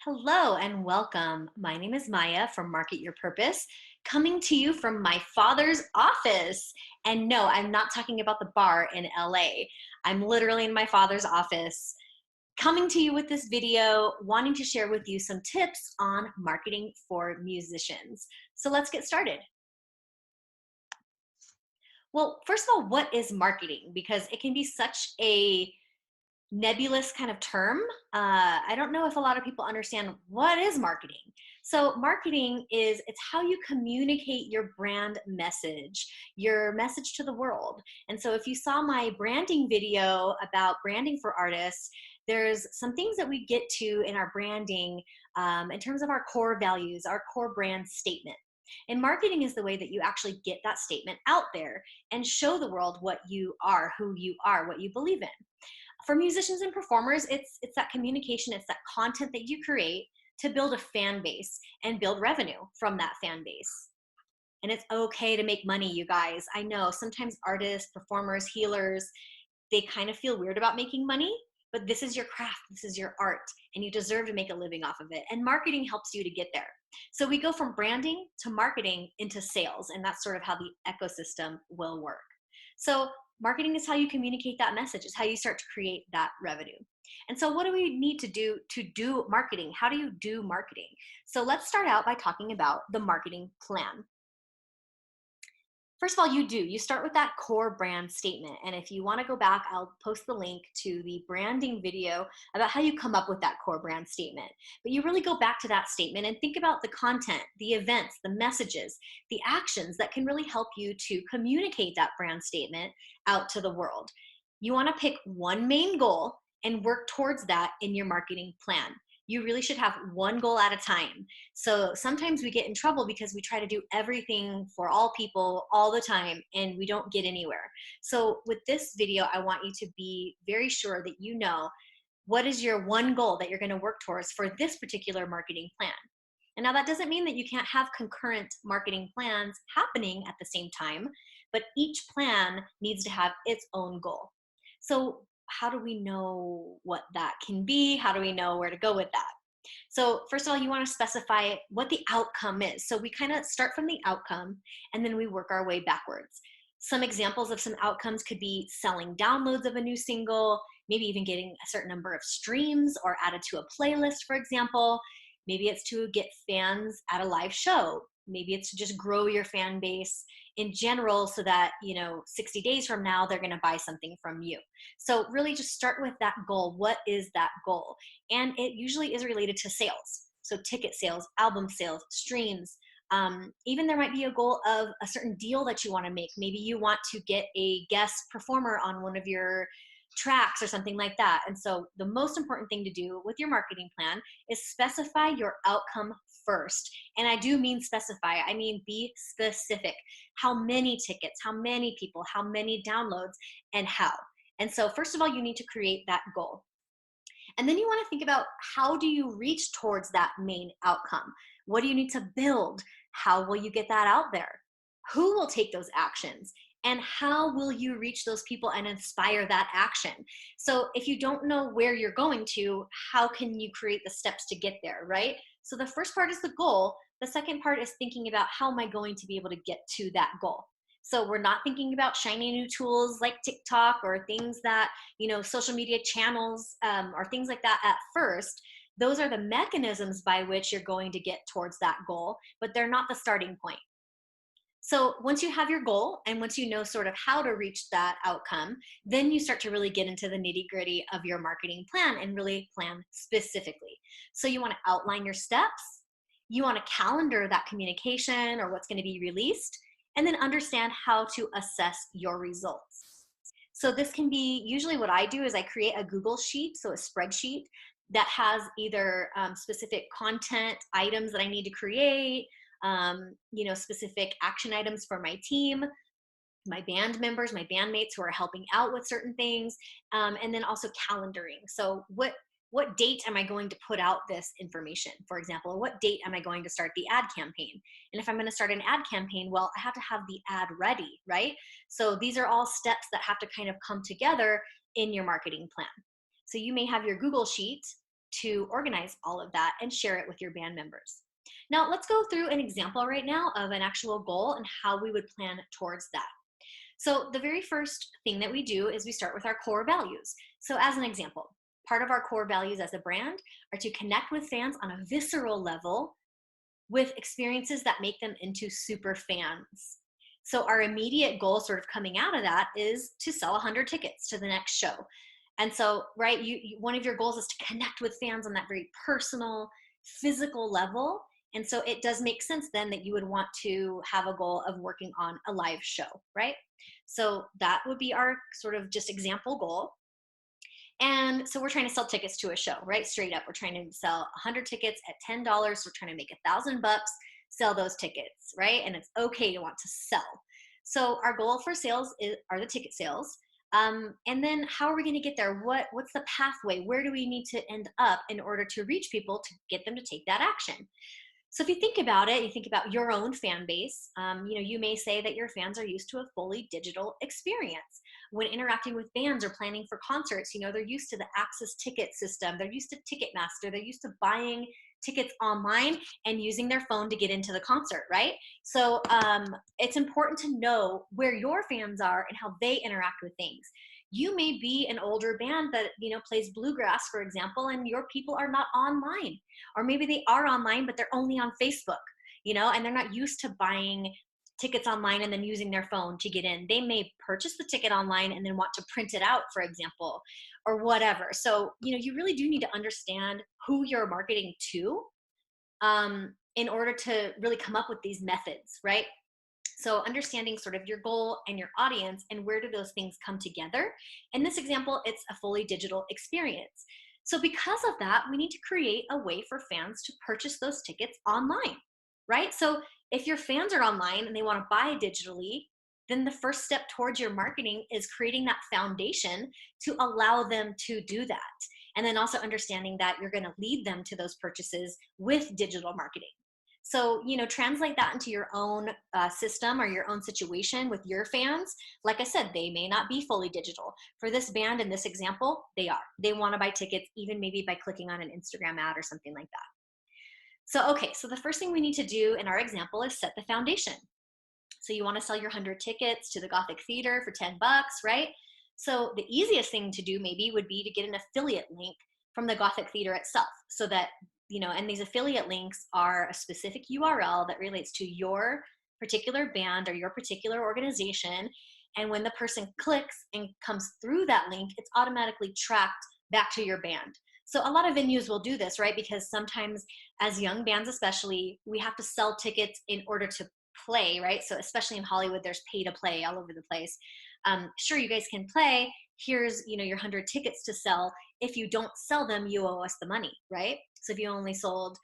Hello and welcome. My name is Maya from Market Your Purpose, coming to you from my father's office. And no, I'm not talking about the bar in LA. I'm literally in my father's office, coming to you with this video, wanting to share with you some tips on marketing for musicians. So let's get started. Well, first of all, what is marketing? Because it can be such a nebulous kind of term. I don't know if a lot of people understand what is marketing. So marketing is it's how you communicate your brand message, your message to the world. And so if you saw my branding video about branding for artists, there's some things that we get to in our branding in terms of our core values, our core brand statement. And marketing is the way that you actually get that statement out there and show the world what you are, who you are, what you believe in. For musicians and performers, it's that communication, it's that content that you create to build a fan base and build revenue from that fan base. And it's okay to make money, you guys. I know sometimes artists, performers, healers, they kind of feel weird about making money, but this is your craft, this is your art, and you deserve to make a living off of it. And marketing helps you to get there. So we go from branding to marketing into sales, and that's sort of how the ecosystem will work. So marketing is how you communicate that message. It's how you start to create that revenue. And so what do we need to do marketing? How do you do marketing? So let's start out by talking about the marketing plan. First of all, you start with that core brand statement. And if you want to go back, I'll post the link to the branding video about how you come up with that core brand statement. But you really go back to that statement and think about the content, the events, the messages, the actions that can really help you to communicate that brand statement out to the world. You want to pick one main goal and work towards that in your marketing plan. You really should have one goal at a time. So sometimes we get in trouble because we try to do everything for all people all the time and we don't get anywhere. So with this video, I want you to be very sure that you know what is your one goal that you're going to work towards for this particular marketing plan. And now that doesn't mean that you can't have concurrent marketing plans happening at the same time, but each plan needs to have its own goal. So how do we know what that can be? How do we know where to go with that? So first of all, you want to specify what the outcome is. So we kind of start from the outcome and then we work our way backwards. Some examples of some outcomes could be selling downloads of a new single, maybe even getting a certain number of streams or added to a playlist, for example. Maybe it's to get fans at a live show. Maybe it's to just grow your fan base in general so that, 60 days from now, they're going to buy something from you. So really just start with that goal. What is that goal? And it usually is related to sales. So ticket sales, album sales, streams. Even there might be a goal of a certain deal that you want to make. Maybe you want to get a guest performer on one of your tracks or something like that. And so the most important thing to do with your marketing plan is specify your outcome first. And I do mean specify, I mean be specific. How many tickets, how many people, how many downloads, and how. And so first of all, you need to create that goal. And then you want to think about how do you reach towards that main outcome? What do you need to build? How will you get that out there? Who will take those actions? And how will you reach those people and inspire that action? So if you don't know where you're going to, how can you create the steps to get there, right? So the first part is the goal. The second part is thinking about how am I going to be able to get to that goal? So we're not thinking about shiny new tools like TikTok or things that, social media channels or things like that at first. Those are the mechanisms by which you're going to get towards that goal, but they're not the starting point. So once you have your goal and once you know sort of how to reach that outcome, then you start to really get into the nitty gritty of your marketing plan and really plan specifically. So you want to outline your steps. You want to calendar that communication or what's going to be released, and then understand how to assess your results. So this can be usually what I do is I create a Google sheet, so a spreadsheet that has either specific content items that I need to create, specific action items for my team, my band members, my bandmates who are helping out with certain things, and then also calendaring. So what date am I going to put out this information, for example, or what date am I going to start the ad campaign? And if I'm going to start an ad campaign, well, I have to have the ad ready, right? So these are all steps that have to kind of come together in your marketing plan. So you may have your Google sheet, to organize all of that and share it with your band members. Now, let's go through an example right now of an actual goal and how we would plan towards that. So the very first thing that we do is we start with our core values. So as an example, part of our core values as a brand are to connect with fans on a visceral level with experiences that make them into super fans. So our immediate goal sort of coming out of that is to sell 100 tickets to the next show. And so, right, one of your goals is to connect with fans on that very personal, physical level. And so it does make sense then that you would want to have a goal of working on a live show, right? So that would be our sort of just example goal. And so we're trying to sell tickets to a show, right? Straight up, we're trying to sell 100 tickets at $10. We're trying to make $1,000, sell those tickets, right? And it's okay to want to sell. So our goal for sales are the ticket sales. And then how are we going to get there? What's the pathway? Where do we need to end up in order to reach people to get them to take that action? So if you think about it, you think about your own fan base, you may say that your fans are used to a fully digital experience. When interacting with bands or planning for concerts, they're used to the access ticket system. They're used to Ticketmaster. They're used to buying tickets online and using their phone to get into the concert, right? So it's important to know where your fans are and how they interact with things. You may be an older band that, plays bluegrass, for example, and your people are not online. Or maybe they are online, but they're only on Facebook, and they're not used to buying tickets online and then using their phone to get in. They may purchase the ticket online and then want to print it out, for example, or whatever. So, you really do need to understand who you're marketing to in order to really come up with these methods, right? So understanding sort of your goal and your audience and where do those things come together. In this example, it's a fully digital experience. So because of that, we need to create a way for fans to purchase those tickets online, right? So if your fans are online and they want to buy digitally, then the first step towards your marketing is creating that foundation to allow them to do that. And then also understanding that you're going to lead them to those purchases with digital marketing. So, translate that into your own system or your own situation with your fans. Like I said, they may not be fully digital. For this band in this example, they are. They want to buy tickets, even maybe by clicking on an Instagram ad or something like that. So, okay, so the first thing we need to do in our example is set the foundation. So you want to sell your 100 tickets to the Gothic Theater for $10, right? So the easiest thing to do maybe would be to get an affiliate link from the Gothic Theater itself so that and these affiliate links are a specific URL that relates to your particular band or your particular organization. And when the person clicks and comes through that link, it's automatically tracked back to your band. So a lot of venues will do this, right? Because sometimes as young bands especially, we have to sell tickets in order to play, right? So especially in Hollywood, there's pay to play all over the place. Sure, you guys can play. Here's, your 100 tickets to sell. If you don't sell them, you owe us the money, right? So if you only sold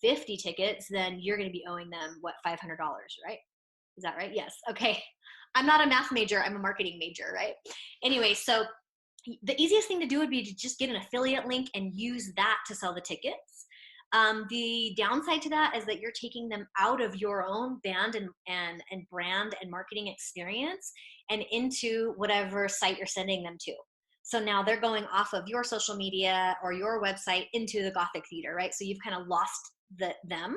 50 tickets, then you're going to be owing them, $500, right? Is that right? Yes. Okay. I'm not a math major. I'm a marketing major, right? Anyway, so the easiest thing to do would be to just get an affiliate link and use that to sell the tickets. The downside to that is that you're taking them out of your own band and brand and marketing experience and into whatever site you're sending them to. So now they're going off of your social media or your website into the Gothic Theater, right? So you've kind of lost them.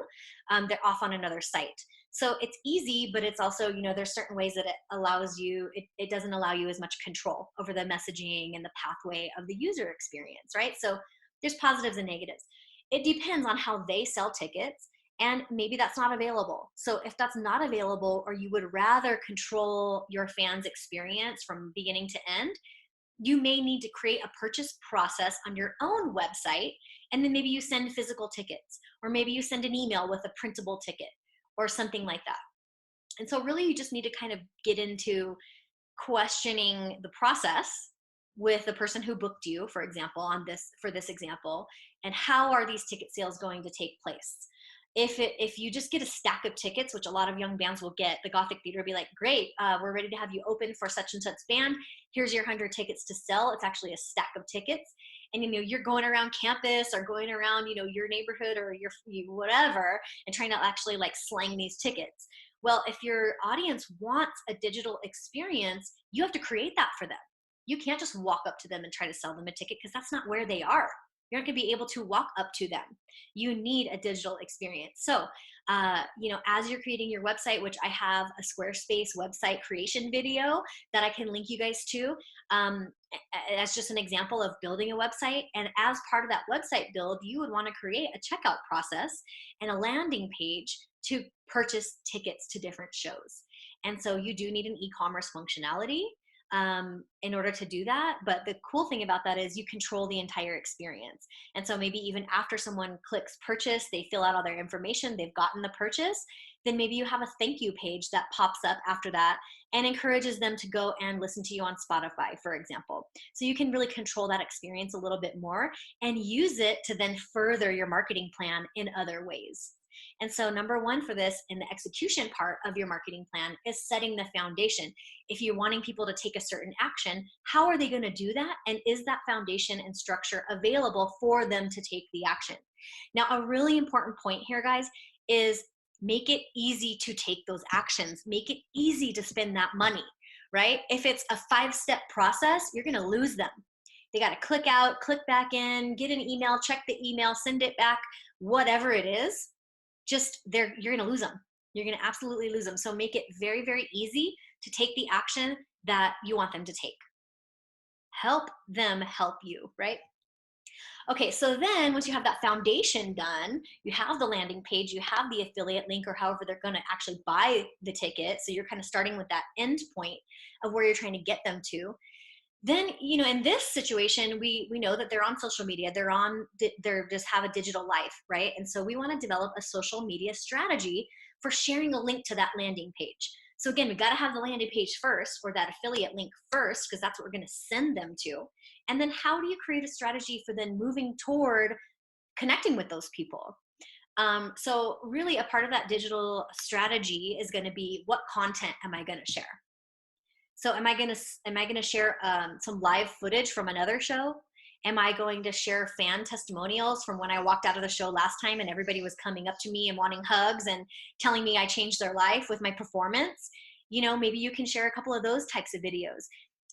They're off on another site. So it's easy, but it's also, there's certain ways that it allows you, it doesn't allow you as much control over the messaging and the pathway of the user experience, right? So there's positives and negatives. It depends on how they sell tickets, and maybe that's not available. So if that's not available, or you would rather control your fans' experience from beginning to end, you may need to create a purchase process on your own website, and then maybe you send physical tickets, or maybe you send an email with a printable ticket or something like that. And so really you just need to kind of get into questioning the process with the person who booked you, for example, for this example, and how are these ticket sales going to take place? If you just get a stack of tickets, which a lot of young bands will get, the Gothic Theater will be like, great, we're ready to have you open for such and such band. Here's your 100 tickets to sell. It's actually a stack of tickets. And you're going around campus or going around your neighborhood or your whatever and trying to actually like slang these tickets. Well, if your audience wants a digital experience, you have to create that for them. You can't just walk up to them and try to sell them a ticket because that's not where they are. You're not going to be able to walk up to them. You need a digital experience. So, as you're creating your website, which I have a Squarespace website creation video that I can link you guys to. That's just an example of building a website. And as part of that website build, you would want to create a checkout process and a landing page to purchase tickets to different shows. And so you do need an e-commerce functionality in order to do that. But the cool thing about that is you control the entire experience. And so maybe even after someone clicks purchase, they fill out all their information, they've gotten the purchase, then maybe you have a thank you page that pops up after that and encourages them to go and listen to you on Spotify, for example. So you can really control that experience a little bit more and use it to then further your marketing plan in other ways. And so number one for this in the execution part of your marketing plan is setting the foundation. If you're wanting people to take a certain action, how are they going to do that? And is that foundation and structure available for them to take the action? Now, a really important point here, guys, is make it easy to take those actions. Make it easy to spend that money, right? If it's a 5-step process, you're going to lose them. They got to click out, click back in, get an email, check the email, send it back, whatever it is. You're going to lose them. You're going to absolutely lose them. So make it very, very easy to take the action that you want them to take. Help them help you, right? Okay, so then once you have that foundation done, you have the landing page, you have the affiliate link or however they're going to actually buy the ticket. So you're kind of starting with that end point of where you're trying to get them to. Then, in this situation, we know that they're on social media, they're just have a digital life, right? And so we want to develop a social media strategy for sharing a link to that landing page. So again, we got to have the landing page first, or that affiliate link first, because that's what we're going to send them to. And then how do you create a strategy for then moving toward connecting with those people? So really a part of that digital strategy is going to be, what content am I going to share? So am I going to share some live footage from another show? Am I going to share fan testimonials from when I walked out of the show last time and everybody was coming up to me and wanting hugs and telling me I changed their life with my performance? Maybe you can share a couple of those types of videos.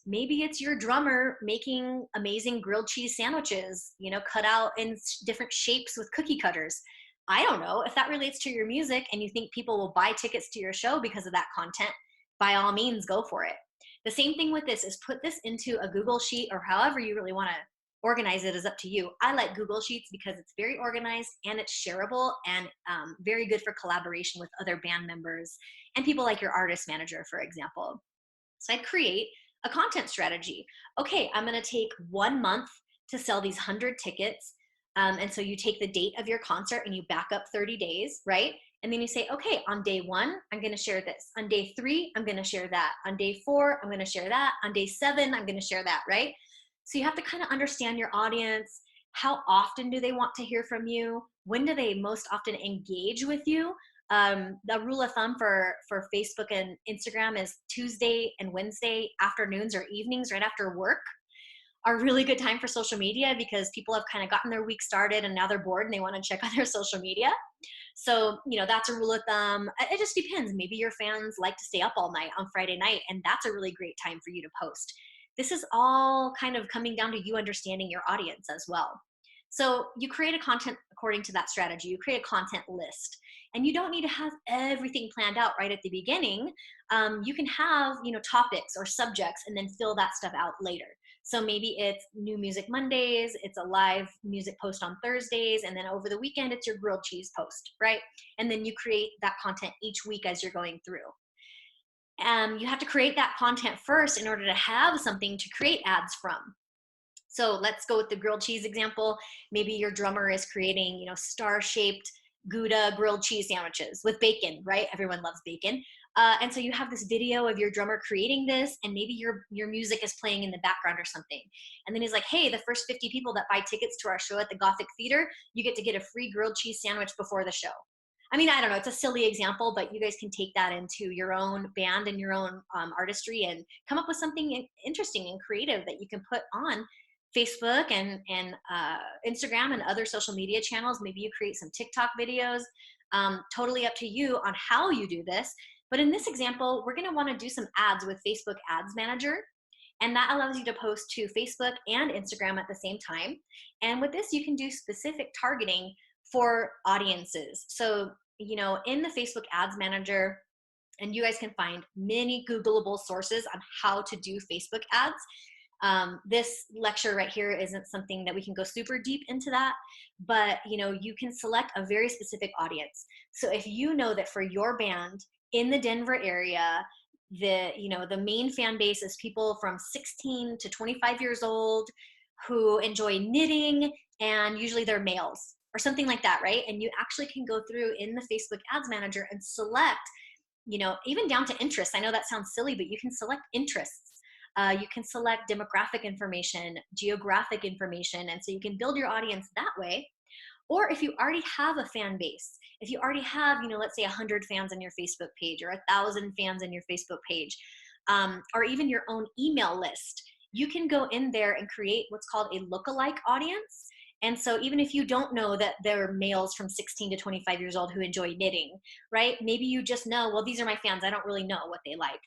Maybe it's your drummer making amazing grilled cheese sandwiches, cut out in different shapes with cookie cutters. I don't know. If that relates to your music and you think people will buy tickets to your show because of that content, by all means, go for it. The same thing with this is put this into a Google Sheet, or however you really want to organize it is up to you. I like Google Sheets because it's very organized and it's shareable and very good for collaboration with other band members and people like your artist manager, for example. So I'd create a content strategy. Okay, I'm going to take 1 month to sell these 100 tickets. And so you take the date of your concert and you back up 30 days, right? And then you say, okay, on day 1, I'm going to share this. On day 3, I'm going to share that. On day 4, I'm going to share that. On day 7, I'm going to share that, right? So you have to kind of understand your audience. How often do they want to hear from you? When do they most often engage with you? The rule of thumb for Facebook and Instagram is Tuesday and Wednesday afternoons or evenings right after work are really good time for social media, because people have kind of gotten their week started and now they're bored and they want to check on their social media. So, that's a rule of thumb. It just depends. Maybe your fans like to stay up all night on Friday night, and that's a really great time for you to post. This is all kind of coming down to you understanding your audience as well. So you create a content according to that strategy. You create a content list, and you don't need to have everything planned out right at the beginning. You can have, topics or subjects and then fill that stuff out later. So maybe it's New Music Mondays, it's a live music post on Thursdays, and then over the weekend, it's your grilled cheese post, right? And then you create that content each week as you're going through. You have to create that content first in order to have something to create ads from. So let's go with the grilled cheese example. Maybe your drummer is creating, star-shaped Gouda grilled cheese sandwiches with bacon, right? Everyone loves bacon. And so you have this video of your drummer creating this, and maybe your music is playing in the background or something. And then he's like, hey, the first 50 people that buy tickets to our show at the Gothic Theater, you get to get a free grilled cheese sandwich before the show. I mean, I don't know, it's a silly example, but you guys can take that into your own band and your own artistry and come up with something interesting and creative that you can put on Facebook and Instagram and other social media channels. Maybe you create some TikTok videos. Totally up to you on how you do this. But in this example, we're going to want to do some ads with Facebook Ads Manager. And that allows you to post to Facebook and Instagram at the same time. And with this, you can do specific targeting for audiences. So, in the Facebook Ads Manager, and you guys can find many Googleable sources on how to do Facebook ads. This lecture right here isn't something that we can go super deep into that, but you can select a very specific audience. So if you know that for your band in the Denver area, the main fan base is people from 16 to 25 years old who enjoy knitting, and usually they're males or something like that, right? And you actually can go through in the Facebook Ads Manager and select, even down to interests. I know that sounds silly, but you can select interests. You can select demographic information, geographic information, and so you can build your audience that way. Or if you already have a fan base, if you already have, let's say 100 fans on your Facebook page or 1,000 fans on your Facebook page, or even your own email list, you can go in there and create what's called a lookalike audience. And so even if you don't know that they're males from 16 to 25 years old who enjoy knitting, right? Maybe you just know, well, these are my fans. I don't really know what they like.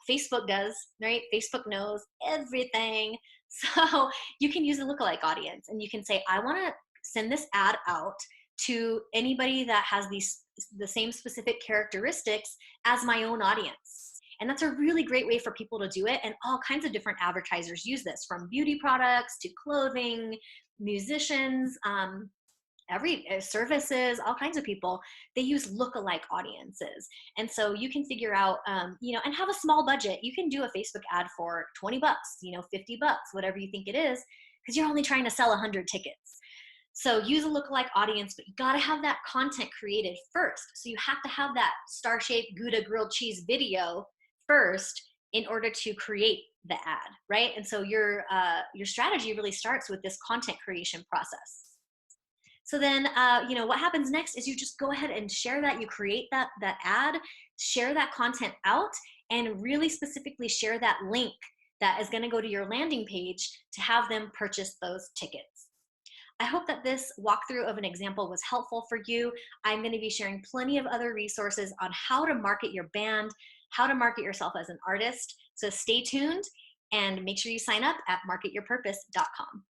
Facebook does, right? Facebook knows everything. So you can use a lookalike audience, and you can say, I want to send this ad out to anybody that has the same specific characteristics as my own audience. And that's a really great way for people to do it. And all kinds of different advertisers use this, from beauty products to clothing, musicians, services, all kinds of people. They use lookalike audiences. And so you can figure out, and have a small budget. You can do a Facebook ad for 20 bucks, 50 bucks, whatever you think it is, because you're only trying to sell 100 tickets. So use a lookalike audience, but you got to have that content created first. So you have to have that star-shaped Gouda grilled cheese video first in order to create the ad, right? And so your strategy really starts with this content creation process. So then, what happens next is you just go ahead and share that. You create that ad, share that content out, and really specifically share that link that is going to go to your landing page to have them purchase those tickets. I hope that this walkthrough of an example was helpful for you. I'm going to be sharing plenty of other resources on how to market your band, how to market yourself as an artist. So stay tuned and make sure you sign up at marketyourpurpose.com.